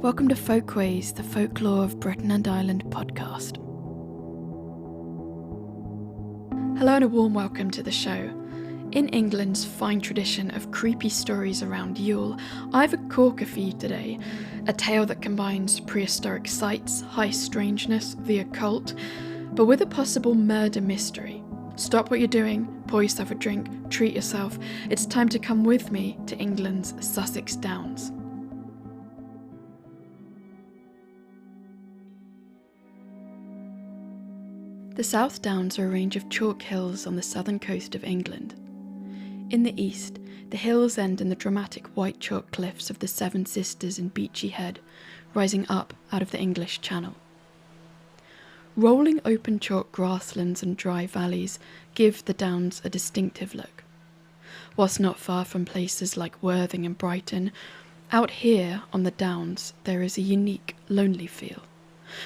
Welcome to Folkways, the Folklore of Britain and Ireland podcast. Hello and a warm welcome to the show. In England's fine tradition of creepy stories around Yule, I have a corker for you today, a tale that combines prehistoric sights, high strangeness, the occult, but with a possible murder mystery. Stop what you're doing, pour yourself a drink, treat yourself. It's time to come with me to England's Sussex Downs. The South Downs are a range of chalk hills on the southern coast of England. In the east, the hills end in the dramatic white chalk cliffs of the Seven Sisters in Beachy Head, rising up out of the English Channel. Rolling open chalk grasslands and dry valleys give the Downs a distinctive look. Whilst not far from places like Worthing and Brighton, out here on the Downs there is a unique, lonely feel.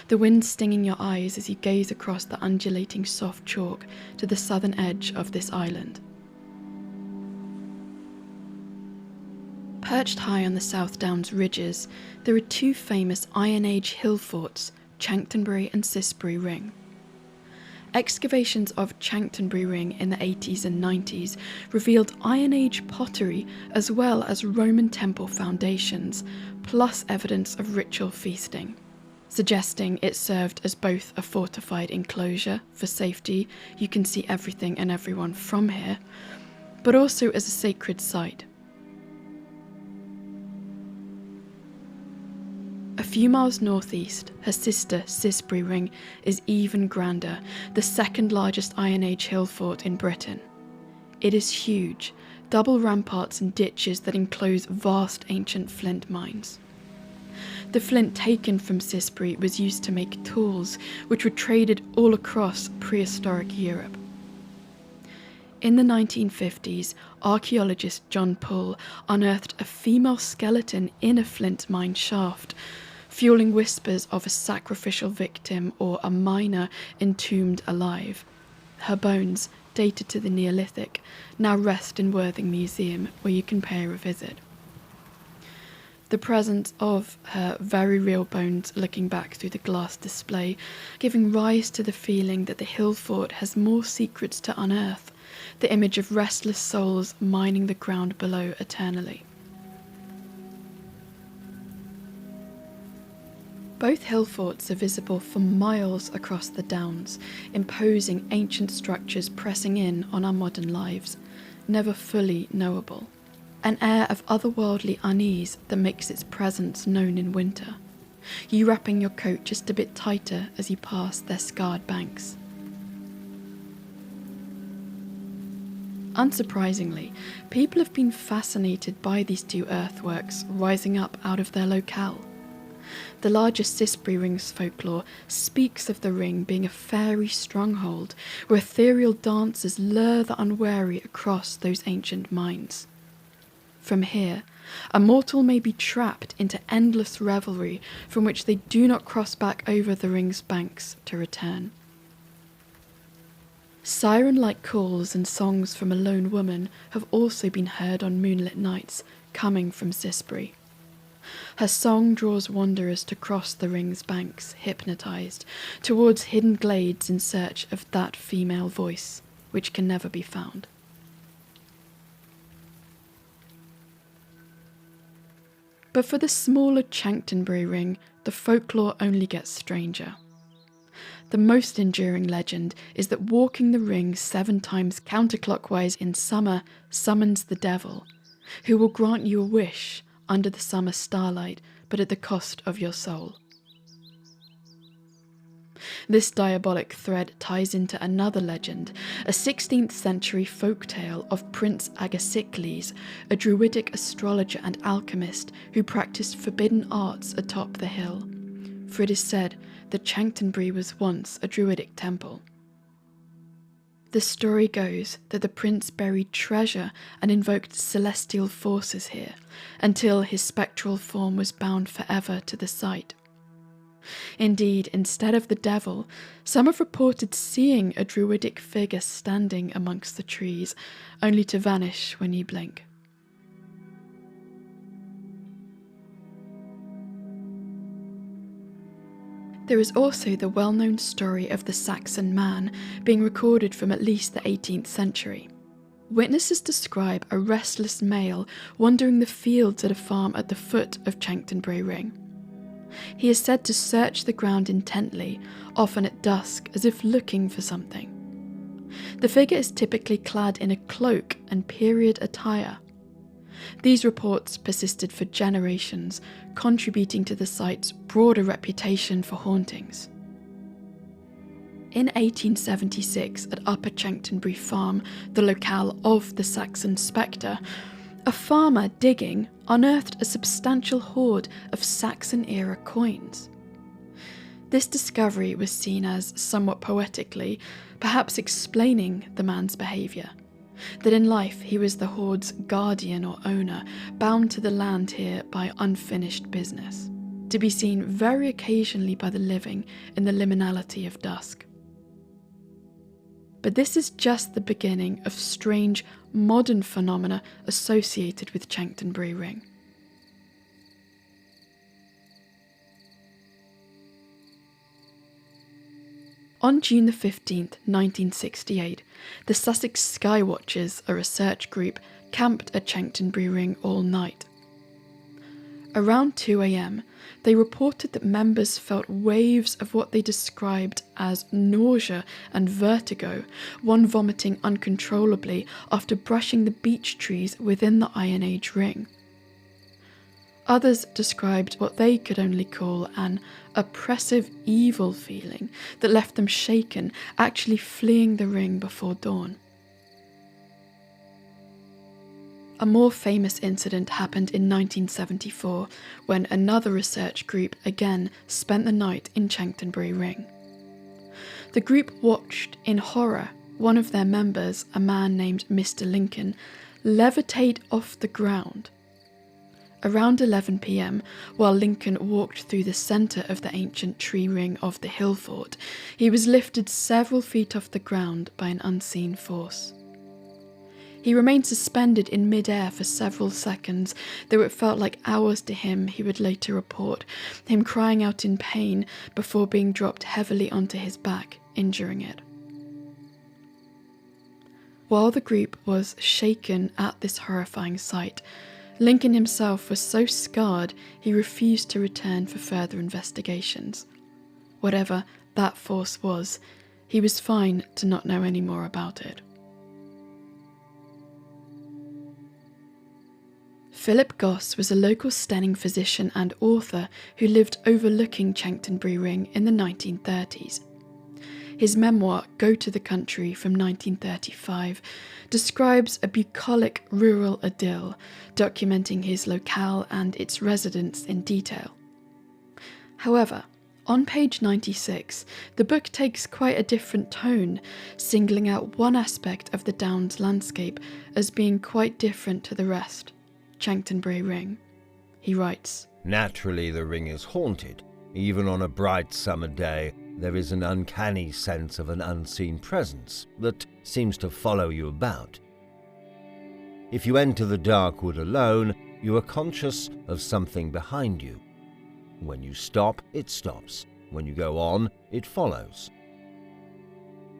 The wind stinging your eyes as you gaze across the undulating soft chalk to the southern edge of this island. Perched high on the South Downs ridges, there are two famous Iron Age hill forts, Chanctonbury and Cissbury Ring. Excavations of Chanctonbury Ring in the 80s and 90s revealed Iron Age pottery as well as Roman temple foundations, plus evidence of ritual feasting, suggesting it served as both a fortified enclosure for safety, you can see everything and everyone from here, but also as a sacred site. A few miles northeast, her sister Cissbury Ring is even grander, the second largest Iron Age hill fort in Britain. It is huge, double ramparts and ditches that enclose vast ancient flint mines. The flint taken from Cissbury was used to make tools, which were traded all across prehistoric Europe. In the 1950s, archaeologist John Poole unearthed a female skeleton in a flint mine shaft, fueling whispers of a sacrificial victim or a miner entombed alive. Her bones, dated to the Neolithic, now rest in Worthing Museum, where you can pay her a visit. The presence of her very real bones looking back through the glass display, giving rise to the feeling that the hill fort has more secrets to unearth, the image of restless souls mining the ground below eternally. Both hill forts are visible for miles across the Downs, imposing ancient structures pressing in on our modern lives, never fully knowable. An air of otherworldly unease that makes its presence known in winter, you wrapping your coat just a bit tighter as you pass their scarred banks. Unsurprisingly, people have been fascinated by these two earthworks rising up out of their locale. The largest Cissbury Ring's folklore speaks of the ring being a fairy stronghold where ethereal dancers lure the unwary across those ancient mines. From here, a mortal may be trapped into endless revelry from which they do not cross back over the ring's banks to return. Siren-like calls and songs from a lone woman have also been heard on moonlit nights, coming from Cissbury. Her song draws wanderers to cross the ring's banks, hypnotised, towards hidden glades in search of that female voice, which can never be found. But for the smaller Chanctonbury Ring, the folklore only gets stranger. The most enduring legend is that walking the ring 7 times counterclockwise in summer summons the devil, who will grant you a wish under the summer starlight, but at the cost of your soul. This diabolic thread ties into another legend, a 16th century folktale of Prince Agathocles, a druidic astrologer and alchemist who practiced forbidden arts atop the hill. For it is said that Chanctonbury was once a druidic temple. The story goes that the prince buried treasure and invoked celestial forces here, until his spectral form was bound forever to the site. Indeed, instead of the devil, some have reported seeing a druidic figure standing amongst the trees, only to vanish when you blink. There is also the well-known story of the Saxon man being recorded from at least the 18th century. Witnesses describe a restless male wandering the fields at a farm at the foot of Chanctonbury Ring. He is said to search the ground intently, often at dusk, as if looking for something. The figure is typically clad in a cloak and period attire. These reports persisted for generations, contributing to the site's broader reputation for hauntings. In 1876, at Upper Chanctonbury Farm, the locale of the Saxon Spectre, a farmer digging unearthed a substantial hoard of Saxon-era coins. This discovery was seen as somewhat poetically, perhaps explaining the man's behaviour, that in life he was the hoard's guardian or owner, bound to the land here by unfinished business, to be seen very occasionally by the living in the liminality of dusk. But this is just the beginning of strange modern phenomena associated with Chanctonbury Ring. On June 15, 1968, the Sussex Skywatchers, a research group, camped at Chanctonbury Ring all night. Around 2 a.m, they reported that members felt waves of what they described as nausea and vertigo, one vomiting uncontrollably after brushing the beech trees within the Iron Age ring. Others described what they could only call an oppressive evil feeling that left them shaken, actually fleeing the ring before dawn. A more famous incident happened in 1974, when another research group again spent the night in Chanctonbury Ring. The group watched, in horror, one of their members, a man named Mr. Lincoln, levitate off the ground. Around 11 p.m, while Lincoln walked through the centre of the ancient tree ring of the hill fort, he was lifted several feet off the ground by an unseen force. He remained suspended in mid-air for several seconds, though it felt like hours to him, he would later report, him crying out in pain before being dropped heavily onto his back, injuring it. While the group was shaken at this horrifying sight, Lincoln himself was so scarred he refused to return for further investigations. Whatever that force was, he was fine to not know any more about it. Philip Goss was a local Stenning physician and author who lived overlooking Chanctonbury Ring in the 1930s. His memoir, Go to the Country, from 1935, describes a bucolic rural idyll, documenting his locale and its residents in detail. However, on page 96, the book takes quite a different tone, singling out one aspect of the Downs landscape as being quite different to the rest: Chanctonbury Ring. He writes, "Naturally the ring is haunted. Even on a bright summer day, there is an uncanny sense of an unseen presence that seems to follow you about. If you enter the dark wood alone, you are conscious of something behind you. When you stop, it stops. When you go on, it follows.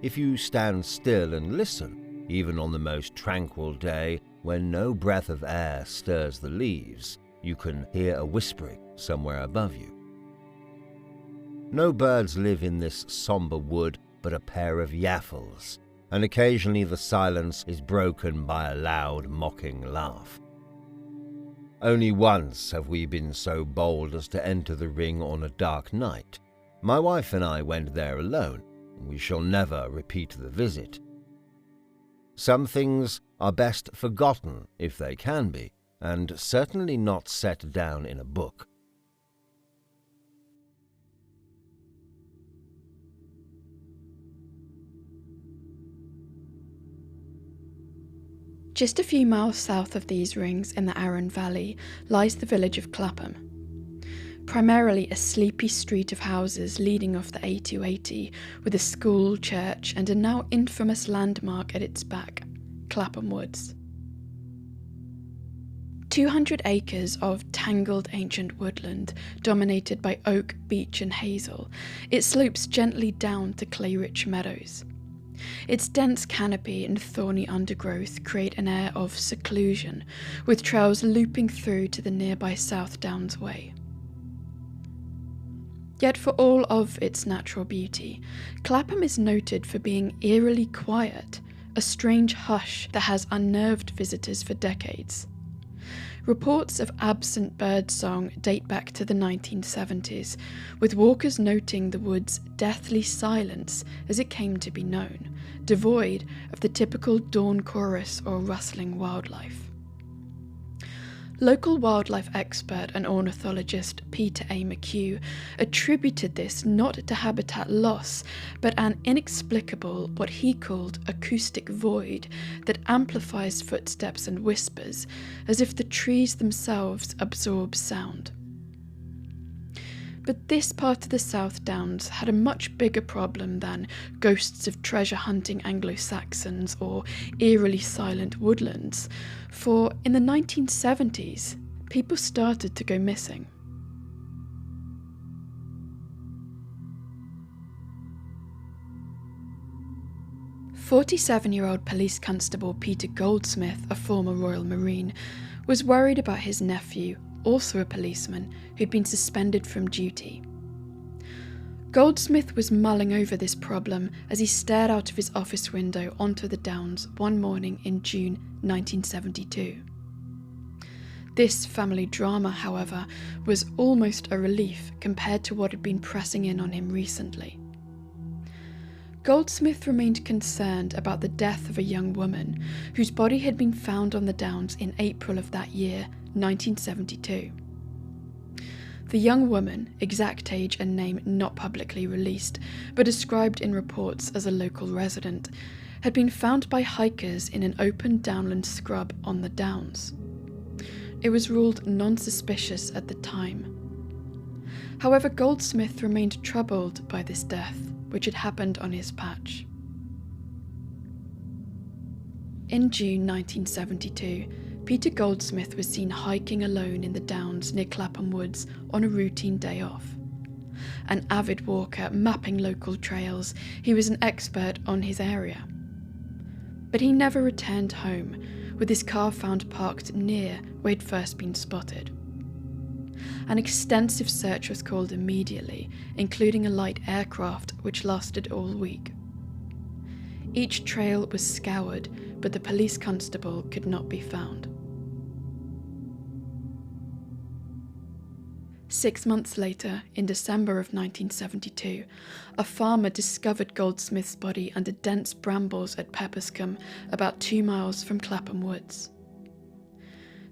If you stand still and listen, even on the most tranquil day, when no breath of air stirs the leaves, you can hear a whispering somewhere above you. No birds live in this sombre wood but a pair of yaffles, and occasionally the silence is broken by a loud, mocking laugh. Only once have we been so bold as to enter the ring on a dark night. My wife and I went there alone, and we shall never repeat the visit. Some things are best forgotten if they can be, and certainly not set down in a book." Just a few miles south of these rings in the Arun Valley lies the village of Clapham. Primarily a sleepy street of houses leading off the A280 with a school, church and a now infamous landmark at its back, Clapham Woods. 200 acres of tangled ancient woodland, dominated by oak, beech and hazel, it slopes gently down to clay-rich meadows. Its dense canopy and thorny undergrowth create an air of seclusion, with trails looping through to the nearby South Downs Way. Yet for all of its natural beauty, Clapham is noted for being eerily quiet, a strange hush that has unnerved visitors for decades. Reports of absent birdsong date back to the 1970s, with walkers noting the wood's deathly silence as it came to be known, devoid of the typical dawn chorus or rustling wildlife. Local wildlife expert and ornithologist Peter A. McHugh attributed this not to habitat loss, but an inexplicable, what he called acoustic void that amplifies footsteps and whispers, as if the trees themselves absorb sound. But this part of the South Downs had a much bigger problem than ghosts of treasure-hunting Anglo-Saxons or eerily silent woodlands, for in the 1970s, people started to go missing. "47-year-old police constable Peter Goldsmith, a former Royal Marine, was worried about his nephew, also a policeman, who'd been suspended from duty. Goldsmith was mulling over this problem as he stared out of his office window onto the Downs one morning in June 1972. This family drama, however, was almost a relief compared to what had been pressing in on him recently. Goldsmith remained concerned about the death of a young woman whose body had been found on the Downs in April of that year, 1972. The young woman, exact age and name not publicly released, but described in reports as a local resident, had been found by hikers in an open downland scrub on the Downs. It was ruled non-suspicious at the time. However, Goldsmith remained troubled by this death, which had happened on his patch. In June 1972, Peter Goldsmith was seen hiking alone in the Downs near Clapham Woods on a routine day off. An avid walker mapping local trails, he was an expert on his area. But he never returned home, with his car found parked near where he'd first been spotted. An extensive search was called immediately, including a light aircraft which lasted all week. Each trail was scoured, but the police constable could not be found. 6 months later, in December of 1972, a farmer discovered Goldsmith's body under dense brambles at Pepperscombe, about 2 miles from Clapham Woods.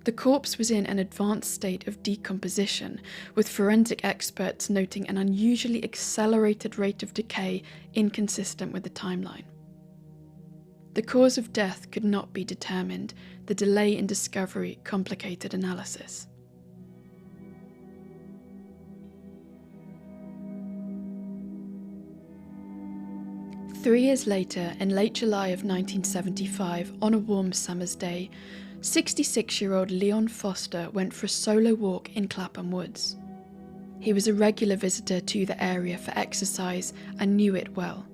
The corpse was in an advanced state of decomposition, with forensic experts noting an unusually accelerated rate of decay inconsistent with the timeline. The cause of death could not be determined. The delay in discovery complicated analysis. Three years later, in late July of 1975, on a warm summer's day, 66-year-old Leon Foster went for a solo walk in Clapham Woods. He was a regular visitor to the area for exercise and knew it well.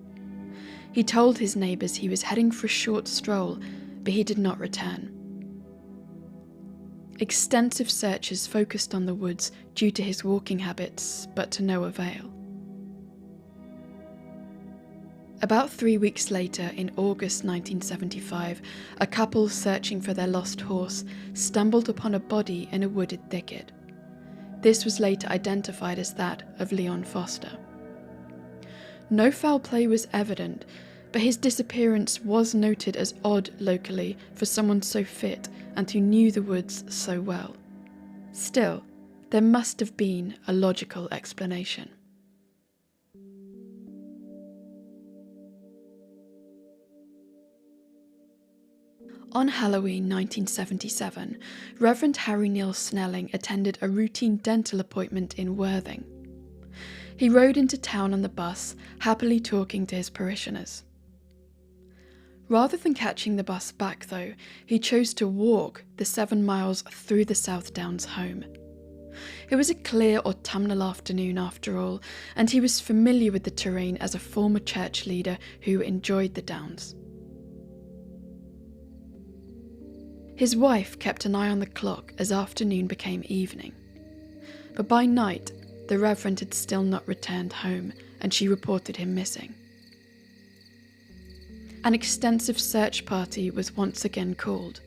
He told his neighbours he was heading for a short stroll, but he did not return. Extensive searches focused on the woods due to his walking habits, but to no avail. About 3 weeks later, in August 1975, a couple searching for their lost horse stumbled upon a body in a wooded thicket. This was later identified as that of Leon Foster. No foul play was evident, but his disappearance was noted as odd locally for someone so fit and who knew the woods so well. Still, there must have been a logical explanation. On Halloween 1977, Reverend Harry Neil Snelling attended a routine dental appointment in Worthing. He rode into town on the bus, happily talking to his parishioners. Rather than catching the bus back, though, he chose to walk the 7 miles through the South Downs home. It was a clear autumnal afternoon after all, and he was familiar with the terrain as a former church leader who enjoyed the Downs. His wife kept an eye on the clock as afternoon became evening. But by night, the Reverend had still not returned home, and she reported him missing. An extensive search party was once again called.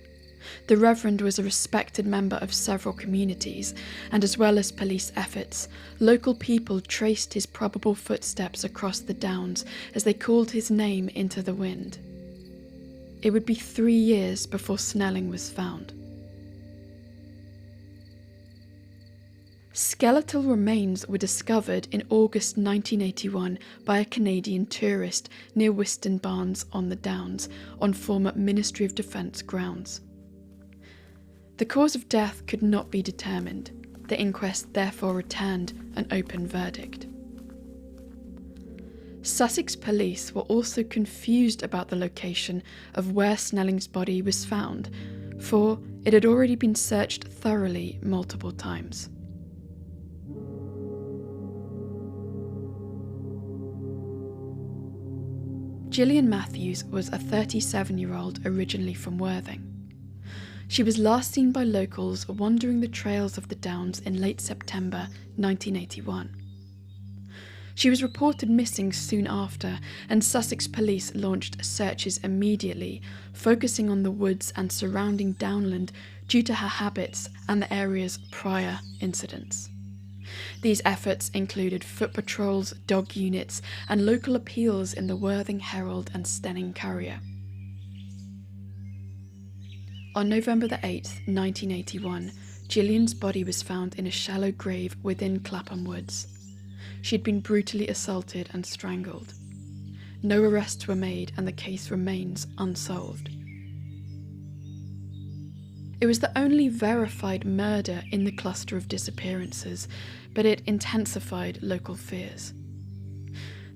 The Reverend was a respected member of several communities, and as well as police efforts, local people traced his probable footsteps across the Downs as they called his name into the wind. It would be 3 years before Snelling was found. Skeletal remains were discovered in August 1981 by a Canadian tourist near Whiston Barns on the Downs, on former Ministry of Defence grounds. The cause of death could not be determined. The inquest therefore returned an open verdict. Sussex police were also confused about the location of where Snelling's body was found, for it had already been searched thoroughly multiple times. Gillian Matthews was a 37-year-old originally from Worthing. She was last seen by locals wandering the trails of the Downs in late September 1981. She was reported missing soon after, and Sussex police launched searches immediately, focusing on the woods and surrounding downland due to her habits and the area's prior incidents. These efforts included foot patrols, dog units, and local appeals in the Worthing Herald and Steyning Courier. On November 8, 1981, Gillian's body was found in a shallow grave within Clapham Woods. She had been brutally assaulted and strangled. No arrests were made, and the case remains unsolved. It was the only verified murder in the cluster of disappearances, but it intensified local fears.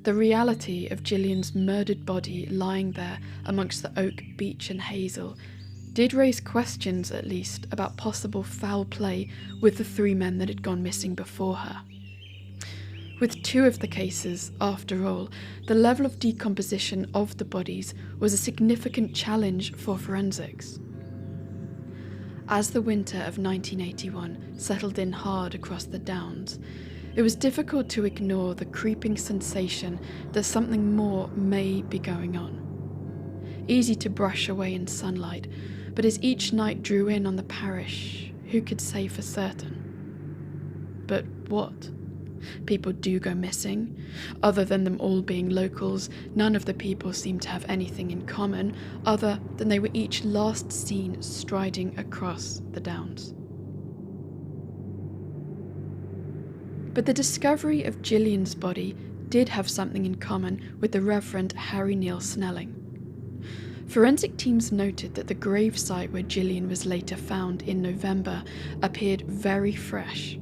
The reality of Gillian's murdered body lying there amongst the oak, beech and hazel did raise questions, at least, about possible foul play with the 3 men that had gone missing before her. With 2 of the cases, after all, the level of decomposition of the bodies was a significant challenge for forensics. As the winter of 1981 settled in hard across the Downs, it was difficult to ignore the creeping sensation that something more may be going on. Easy to brush away in sunlight, but as each night drew in on the parish, who could say for certain? But what? People do go missing. Other than them all being locals, none of the people seemed to have anything in common other than they were each last seen striding across the Downs. But the discovery of Gillian's body did have something in common with the Reverend Harry Neil Snelling. Forensic teams noted that the gravesite where Gillian was later found in November appeared very fresh.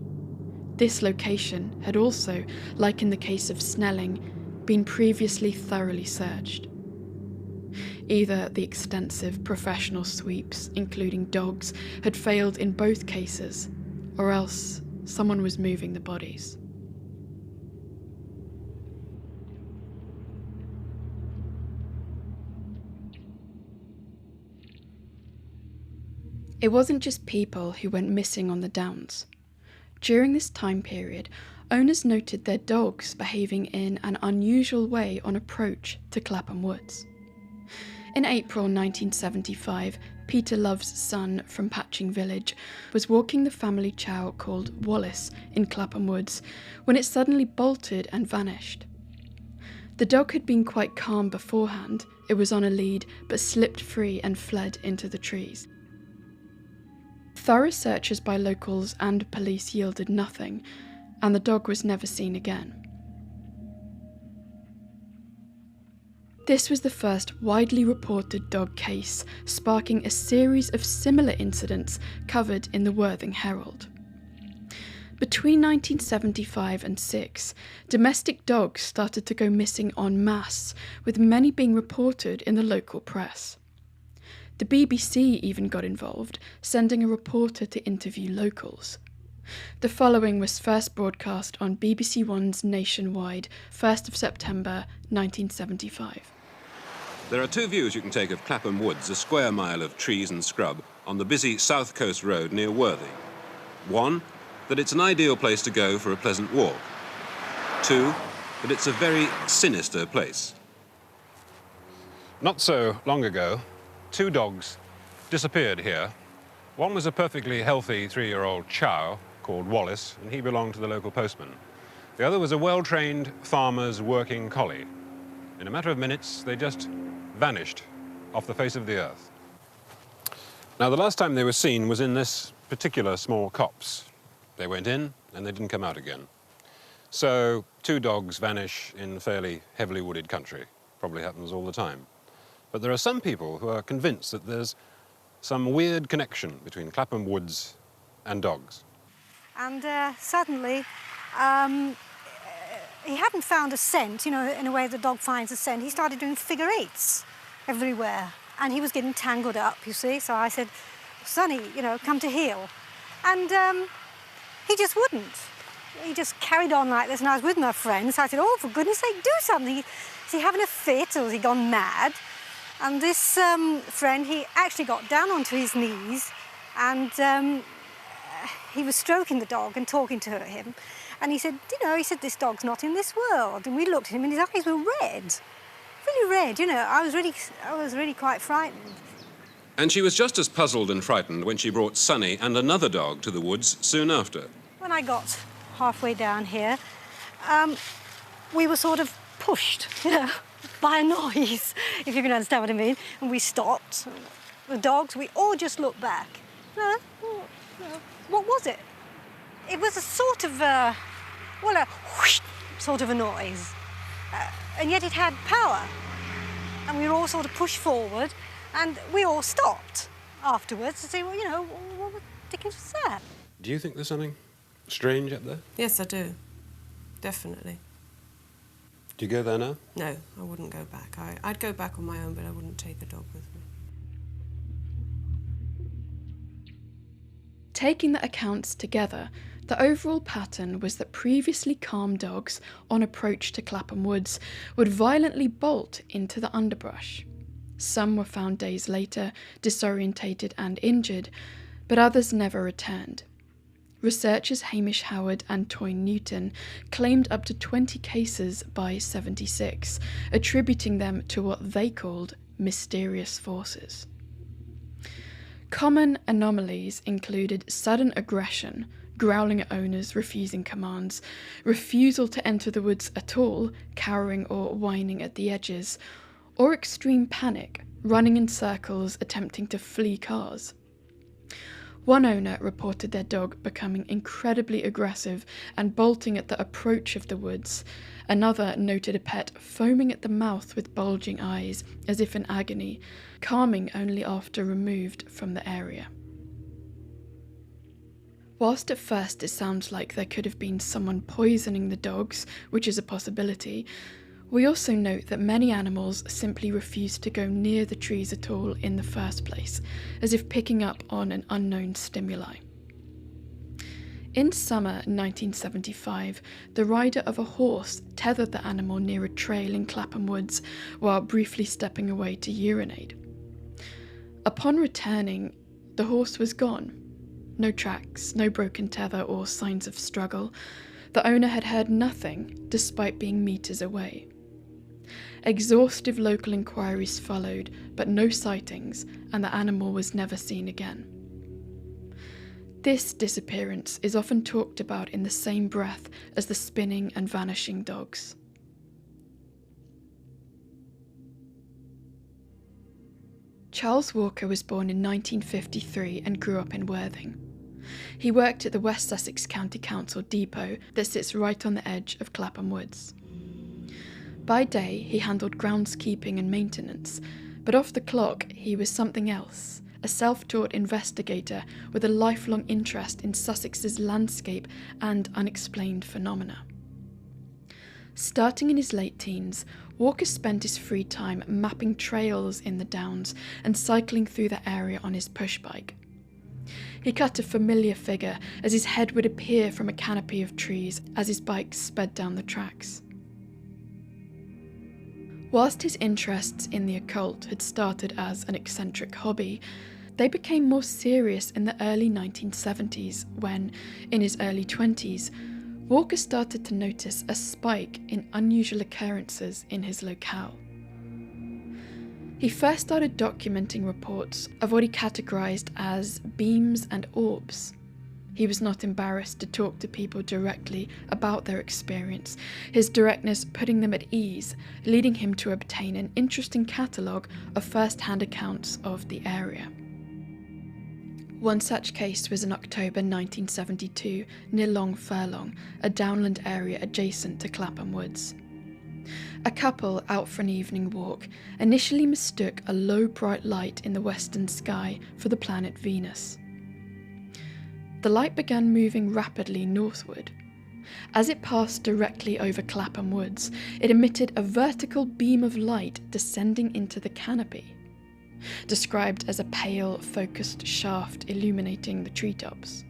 This location had also, like in the case of Snelling, been previously thoroughly searched. Either the extensive professional sweeps, including dogs, had failed in both cases, or else someone was moving the bodies. It wasn't just people who went missing on the Downs. During this time period, owners noted their dogs behaving in an unusual way on approach to Clapham Woods. In April 1975, Peter Love's son from Patching Village was walking the family chow called Wallace in Clapham Woods when it suddenly bolted and vanished. The dog had been quite calm beforehand. It was on a lead but slipped free and fled into the trees. Thorough searches by locals and police yielded nothing, and the dog was never seen again. This was the first widely reported dog case, sparking a series of similar incidents covered in the Worthing Herald. Between 1975 and 6, domestic dogs started to go missing en masse, with many being reported in the local press. The BBC even got involved, sending a reporter to interview locals. The following was first broadcast on BBC One's Nationwide, 1st of September 1975. There are two views you can take of Clapham Woods, a square mile of trees and scrub on the busy South Coast Road near Worthing. One, that it's an ideal place to go for a pleasant walk. Two, that it's a very sinister place. Not so long ago, two dogs disappeared here. One was a perfectly healthy 3-year-old chow called Wallace, and he belonged to the local postman. The other was a well-trained farmer's working collie. In a matter of minutes, they just vanished off the face of the earth. Now, the last time they were seen was in this particular small copse. They went in, and they didn't come out again. So, two dogs vanish in fairly heavily wooded country. Probably happens all the time. But there are some people who are convinced that there's some weird connection between Clapham Woods and dogs. And suddenly, he hadn't found a scent, you know, in a way the dog finds a scent. He started doing figure eights everywhere. And he was getting tangled up, you see. So I said, Sonny, you know, come to heel. And he just wouldn't. He just carried on like this. And I was with my friends. So I said, oh, for goodness sake, do something. Is he having a fit or has he gone mad? And this friend, he actually got down onto his knees and he was stroking the dog and talking to him. And he said, you know, this dog's not in this world. And we looked at him and his eyes were red, really red, you know. I was really quite frightened. And she was just as puzzled and frightened when she brought Sonny and another dog to the woods soon after. When I got halfway down here, we were sort of pushed, you know, by a noise, if you can understand what I mean. And we stopped. The dogs, we all just looked back. What was it? It was a sort of, a whoosh sort of a noise. And yet it had power. And we were all sort of pushed forward, and we all stopped afterwards to say, well, you know, what the dickens was that? Do you think there's something strange up there? Yes, I do. Definitely. Do you go there now? No, I wouldn't go back. I'd go back on my own, but I wouldn't take a dog with me. Taking the accounts together, the overall pattern was that previously calm dogs, on approach to Clapham Woods, would violently bolt into the underbrush. Some were found days later, disorientated and injured, but others never returned. Researchers Hamish Howard and Toyne Newton claimed up to 20 cases by 76, attributing them to what they called mysterious forces. Common anomalies included sudden aggression, growling at owners, refusing commands, refusal to enter the woods at all, cowering or whining at the edges, or extreme panic, running in circles attempting to flee cars. One owner reported their dog becoming incredibly aggressive and bolting at the approach of the woods. Another noted a pet foaming at the mouth with bulging eyes, as if in agony, calming only after removed from the area. Whilst at first it sounds like there could have been someone poisoning the dogs, which is a possibility, we also note that many animals simply refused to go near the trees at all in the first place, as if picking up on an unknown stimuli. In summer 1975, the rider of a horse tethered the animal near a trail in Clapham Woods while briefly stepping away to urinate. Upon returning, the horse was gone. No tracks, no broken tether or signs of struggle. The owner had heard nothing, despite being meters away. Exhaustive local inquiries followed, but no sightings, and the animal was never seen again. This disappearance is often talked about in the same breath as the spinning and vanishing dogs. Charles Walker was born in 1953 and grew up in Worthing. He worked at the West Sussex County Council depot that sits right on the edge of Clapham Woods. By day, he handled groundskeeping and maintenance, but off the clock, he was something else, a self-taught investigator with a lifelong interest in Sussex's landscape and unexplained phenomena. Starting in his late teens, Walker spent his free time mapping trails in the Downs and cycling through the area on his pushbike. He cut a familiar figure as his head would appear from a canopy of trees as his bike sped down the tracks. Whilst his interests in the occult had started as an eccentric hobby, they became more serious in the early 1970s when, in his early 20s, Walker started to notice a spike in unusual occurrences in his locale. He first started documenting reports of what he categorised as beams and orbs. He was not embarrassed to talk to people directly about their experience, his directness putting them at ease, leading him to obtain an interesting catalogue of first-hand accounts of the area. One such case was in October 1972 near Long Furlong, a downland area adjacent to Clapham Woods. A couple out for an evening walk initially mistook a low bright light in the western sky for the planet Venus. The light began moving rapidly northward. As it passed directly over Clapham Woods, it emitted a vertical beam of light descending into the canopy, described as a pale, focused shaft illuminating the treetops.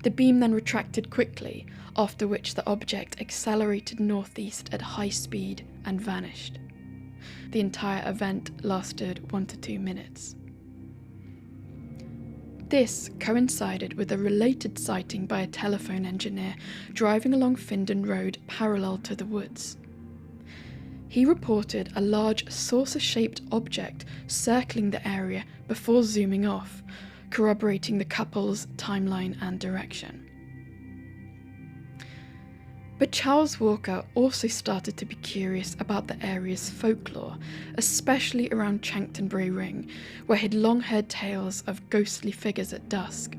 The beam then retracted quickly, after which the object accelerated northeast at high speed and vanished. The entire event lasted 1 to 2 minutes. This coincided with a related sighting by a telephone engineer driving along Findon Road parallel to the woods. He reported a large saucer-shaped object circling the area before zooming off, corroborating the couple's timeline and direction. But Charles Walker also started to be curious about the area's folklore, especially around Chanctonbury Ring, where he'd long heard tales of ghostly figures at dusk.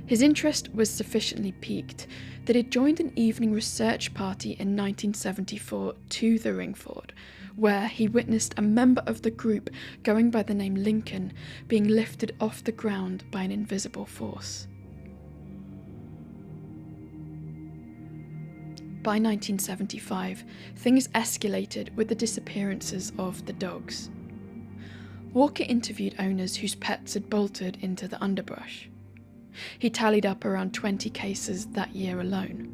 His interest was sufficiently piqued that he joined an evening research party in 1974 to the Ringford, where he witnessed a member of the group going by the name Lincoln being lifted off the ground by an invisible force. By 1975, things escalated with the disappearances of the dogs. Walker interviewed owners whose pets had bolted into the underbrush. He tallied up around 20 cases that year alone.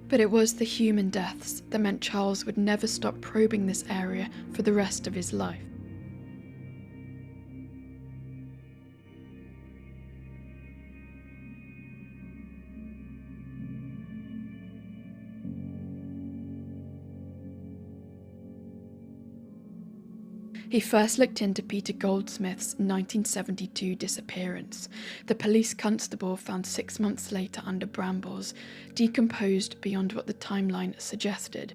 But it was the human deaths that meant Charles would never stop probing this area for the rest of his life. He first looked into Peter Goldsmith's 1972 disappearance. The police constable found 6 months later under brambles, decomposed beyond what the timeline suggested.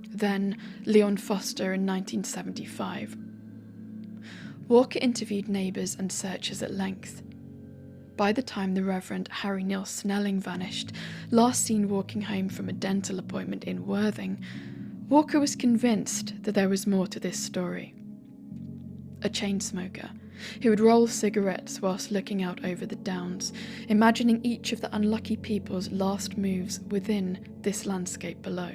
Then Leon Foster in 1975. Walker interviewed neighbours and searchers at length. By the time the Reverend Harry Neil Snelling vanished, last seen walking home from a dental appointment in Worthing, Walker was convinced that there was more to this story. A chain smoker who would roll cigarettes whilst looking out over the Downs, imagining each of the unlucky people's last moves within this landscape below.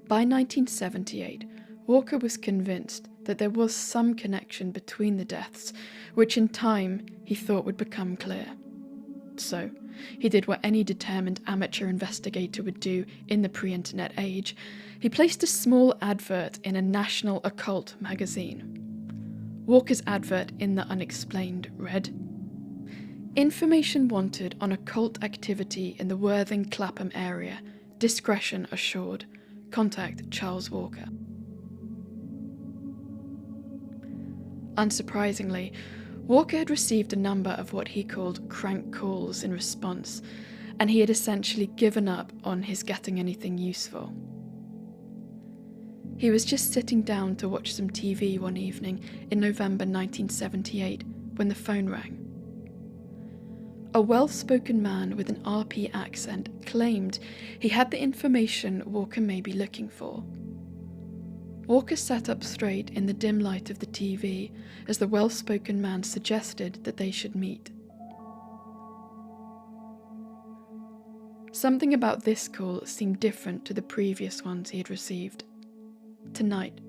By 1978, Walker was convinced that there was some connection between the deaths, which in time he thought would become clear. So, he did what any determined amateur investigator would do in the pre-internet age. He placed a small advert in a national occult magazine. Walker's advert in the unexplained read, "Information wanted on occult activity in the Worthing-Clapham area. Discretion assured. Contact Charles Walker." Unsurprisingly, Walker had received a number of what he called crank calls in response, and he had essentially given up on his getting anything useful. He was just sitting down to watch some TV one evening in November 1978 when the phone rang. A well-spoken man with an RP accent claimed he had the information Walker may be looking for. Walker sat up straight in the dim light of the TV as the well-spoken man suggested that they should meet. Something about this call seemed different to the previous ones he had received. Tonight,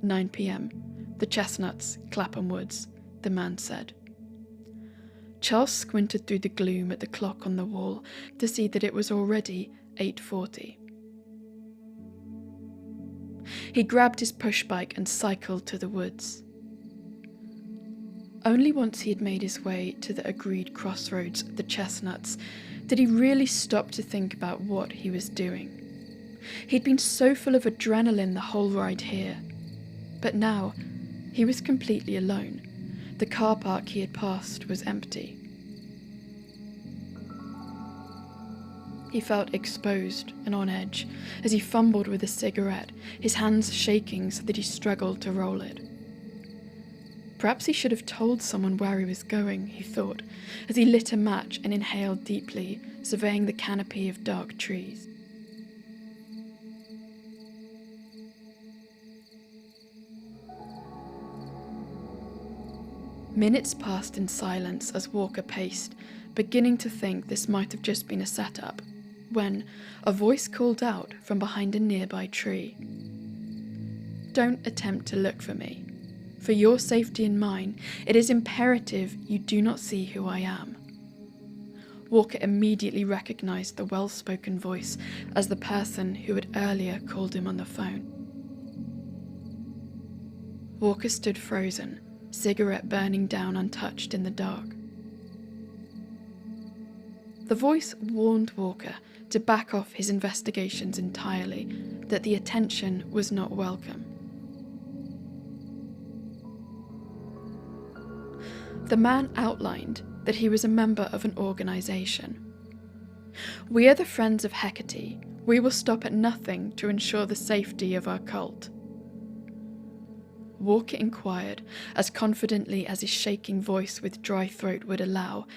9 p.m, the Chestnuts, Clapham Woods, the man said. Charles squinted through the gloom at the clock on the wall to see that it was already 8:40. He grabbed his pushbike and cycled to the woods. Only once he had made his way to the agreed crossroads, the Chestnuts, did he really stop to think about what he was doing. He'd been so full of adrenaline the whole ride here, but now he was completely alone. The car park he had passed was empty. He felt exposed and on edge as he fumbled with a cigarette, his hands shaking so that he struggled to roll it. Perhaps he should have told someone where he was going, he thought, as he lit a match and inhaled deeply, surveying the canopy of dark trees. Minutes passed in silence as Walker paced, beginning to think this might have just been a setup, when a voice called out from behind a nearby tree. "Don't attempt to look for me. For your safety and mine, it is imperative you do not see who I am." Walker immediately recognized the well-spoken voice as the person who had earlier called him on the phone. Walker stood frozen, cigarette burning down untouched in the dark. The voice warned Walker to back off his investigations entirely, that the attention was not welcome. The man outlined that he was a member of an organisation. "We are the Friends of Hecate. We will stop at nothing to ensure the safety of our cult." Walker inquired, as confidently as his shaking voice with dry throat would allow,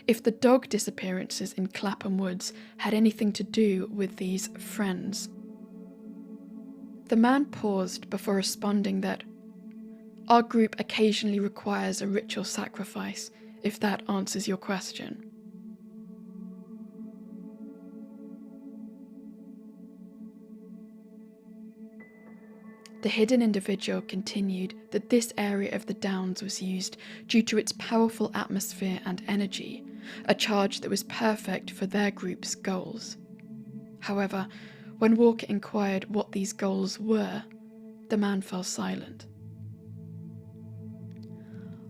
if the dog disappearances in Clapham Woods had anything to do with these friends. The man paused before responding that, "Our group occasionally requires a ritual sacrifice, if that answers your question." The hidden individual continued that this area of the Downs was used due to its powerful atmosphere and energy, a charge that was perfect for their group's goals. However, when Walker inquired what these goals were, the man fell silent.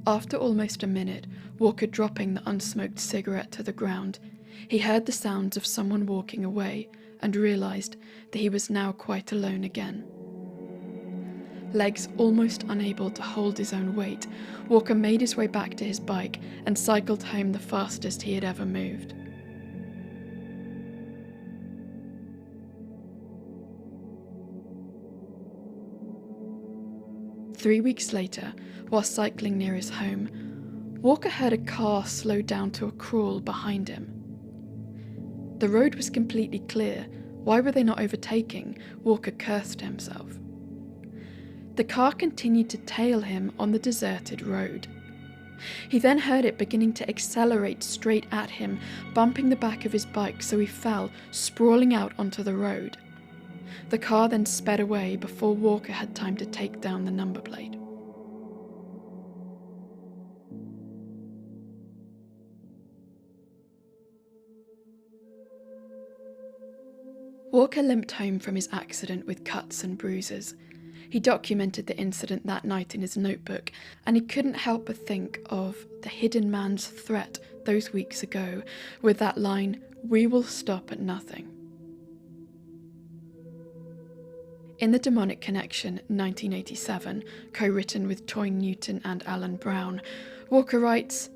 After almost a minute, Walker dropping the unsmoked cigarette to the ground, he heard the sounds of someone walking away and realised that he was now quite alone again. Legs almost unable to hold his own weight, Walker made his way back to his bike and cycled home the fastest he had ever moved. Three weeks later, while cycling near his home, Walker heard a car slow down to a crawl behind him. The road was completely clear. Why were they not overtaking? Walker cursed to himself. The car continued to tail him on the deserted road. He then heard it beginning to accelerate straight at him, bumping the back of his bike so he fell, sprawling out onto the road. The car then sped away before Walker had time to take down the number plate. Walker limped home from his accident with cuts and bruises. He documented the incident that night in his notebook, and he couldn't help but think of the hidden man's threat those weeks ago with that line, "We will stop at nothing." In The Demonic Connection, 1987, co-written with Toy Newton and Alan Brown, Walker writes,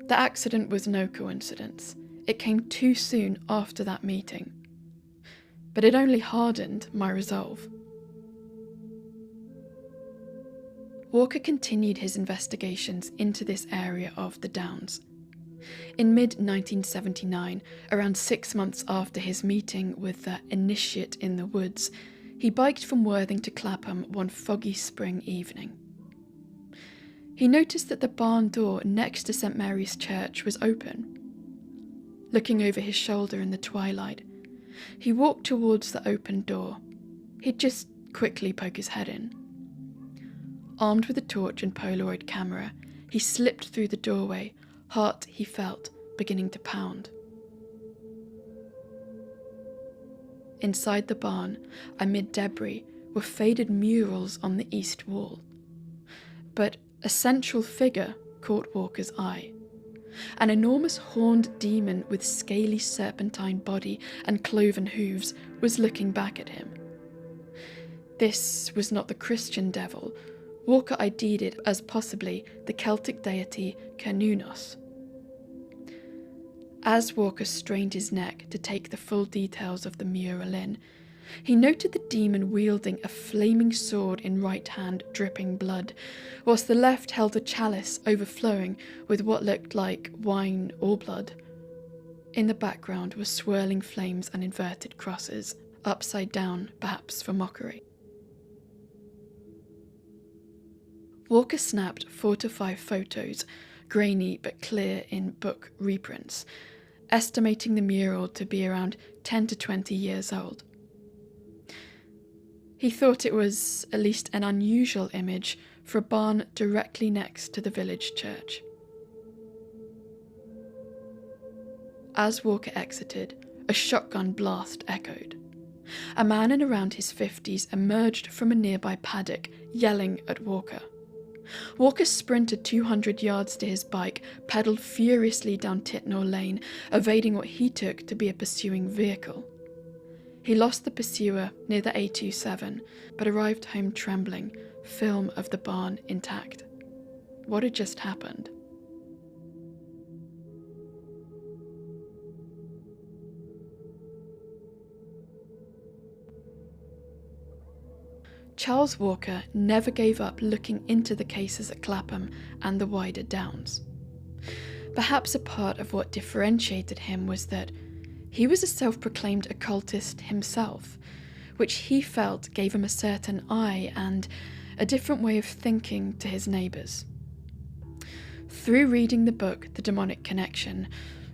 "The accident was no coincidence. It came too soon after that meeting. But it only hardened my resolve." Walker continued his investigations into this area of the Downs. In mid-1979, around 6 months after his meeting with the initiate in the woods, he biked from Worthing to Clapham one foggy spring evening. He noticed that the barn door next to St Mary's Church was open. Looking over his shoulder in the twilight, he walked towards the open door. He'd just quickly poke his head in. Armed with a torch and Polaroid camera, he slipped through the doorway, heart, he felt, beginning to pound. Inside the barn, amid debris, were faded murals on the east wall. But a central figure caught Walker's eye. An enormous horned demon with scaly serpentine body and cloven hooves was looking back at him. This was not the Christian devil. Walker ID'd it as possibly the Celtic deity Cernunnos. As Walker strained his neck to take the full details of the mural in, he noted the demon wielding a flaming sword in right hand dripping blood, whilst the left held a chalice overflowing with what looked like wine or blood. In the background were swirling flames and inverted crosses, upside down, perhaps for mockery. Walker snapped 4 to 5 photos, grainy but clear in book reprints, estimating the mural to be around 10 to 20 years old. He thought it was at least an unusual image for a barn directly next to the village church. As Walker exited, a shotgun blast echoed. A man in around his 50s emerged from a nearby paddock, yelling at Walker. Walker sprinted 200 yards to his bike, pedalled furiously down Titnall Lane, evading what he took to be a pursuing vehicle. He lost the pursuer near the A27, but arrived home trembling, film of the barn intact. What had just happened? Charles Walker never gave up looking into the cases at Clapham and the wider Downs. Perhaps a part of what differentiated him was that he was a self-proclaimed occultist himself, which he felt gave him a certain eye and a different way of thinking to his neighbours. Through reading the book The Demonic Connection,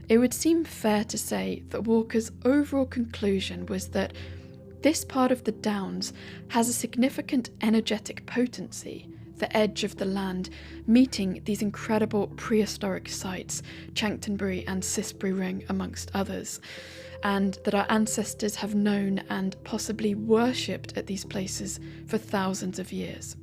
it would seem fair to say that Walker's overall conclusion was that this part of the Downs has a significant energetic potency, the edge of the land, meeting these incredible prehistoric sites, Chanctonbury and Sisbury Ring amongst others, and that our ancestors have known and possibly worshipped at these places for thousands of years.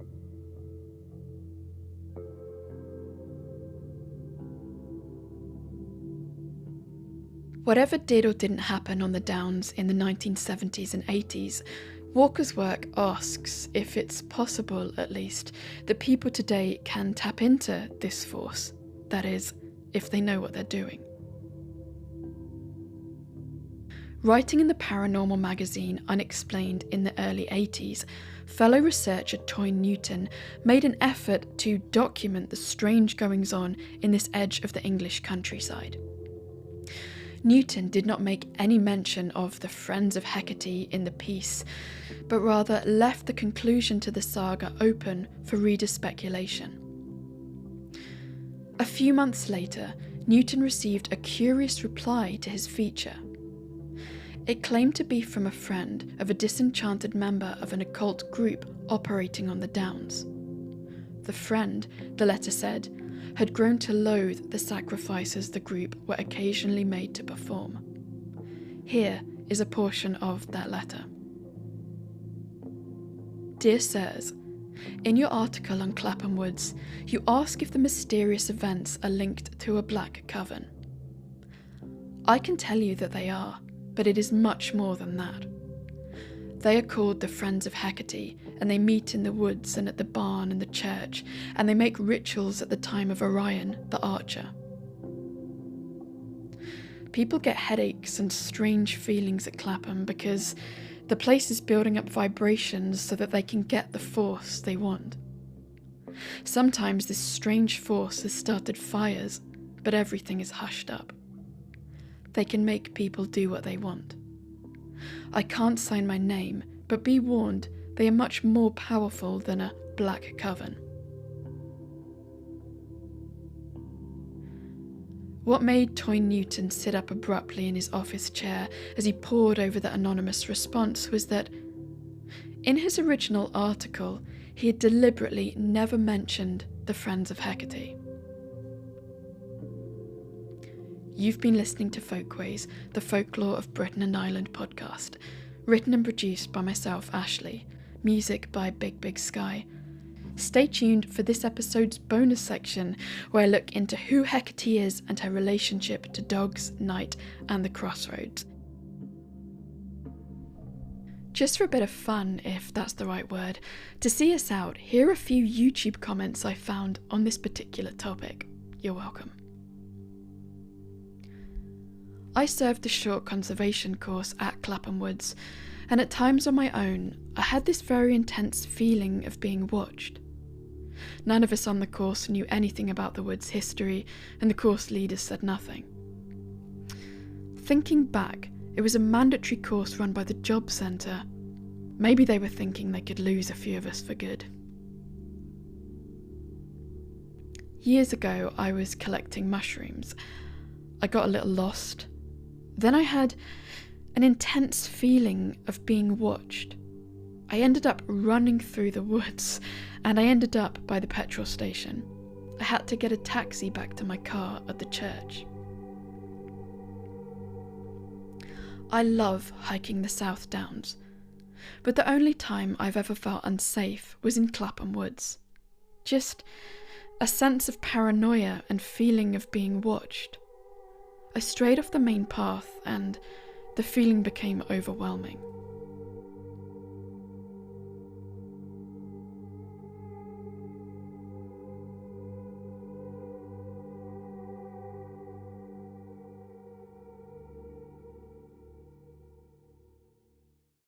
Whatever did or didn't happen on the Downs in the 1970s and 80s, Walker's work asks if it's possible, at least, that people today can tap into this force, that is, if they know what they're doing. Writing in the paranormal magazine Unexplained in the early 80s, fellow researcher Toy Newton made an effort to document the strange goings-on in this edge of the English countryside. Newton did not make any mention of the Friends of Hecate in the piece, but rather left the conclusion to the saga open for reader speculation. A few months later, Newton received a curious reply to his feature. It claimed to be from a friend of a disenchanted member of an occult group operating on the Downs. The friend, the letter said, had grown to loathe the sacrifices the group were occasionally made to perform. Here is a portion of that letter. Dear Sirs, in your article on Clapham Woods, you ask if the mysterious events are linked to a black coven. I can tell you that they are, but it is much more than that. They are called the Friends of Hecate, and they meet in the woods and at the barn and the church, and they make rituals at the time of Orion, the archer. People get headaches and strange feelings at Clapham because the place is building up vibrations so that they can get the force they want. Sometimes this strange force has started fires, but everything is hushed up. They can make people do what they want. I can't sign my name, but be warned, they are much more powerful than a black coven. What made Toy Newton sit up abruptly in his office chair as he pored over the anonymous response was that, in his original article, he had deliberately never mentioned the Friends of Hecate. You've been listening to Folkways, the Folklore of Britain and Ireland podcast, written and produced by myself, Ashley, music by Big Big Sky. Stay tuned for this episode's bonus section, where I look into who Hecate is and her relationship to dogs, night, and the crossroads. Just for a bit of fun, if that's the right word, to see us out, here are a few YouTube comments I found on this particular topic. You're welcome. I served the short conservation course at Clapham Woods, and at times on my own, I had this very intense feeling of being watched. None of us on the course knew anything about the woods' history, and the course leaders said nothing. Thinking back, it was a mandatory course run by the Job Centre. Maybe they were thinking they could lose a few of us for good. Years ago, I was collecting mushrooms. I got a little lost. Then I had an intense feeling of being watched. I ended up running through the woods, and I ended up by the petrol station. I had to get a taxi back to my car at the church. I love hiking the South Downs, but the only time I've ever felt unsafe was in Clapham Woods. Just a sense of paranoia and feeling of being watched. I strayed off the main path and the feeling became overwhelming.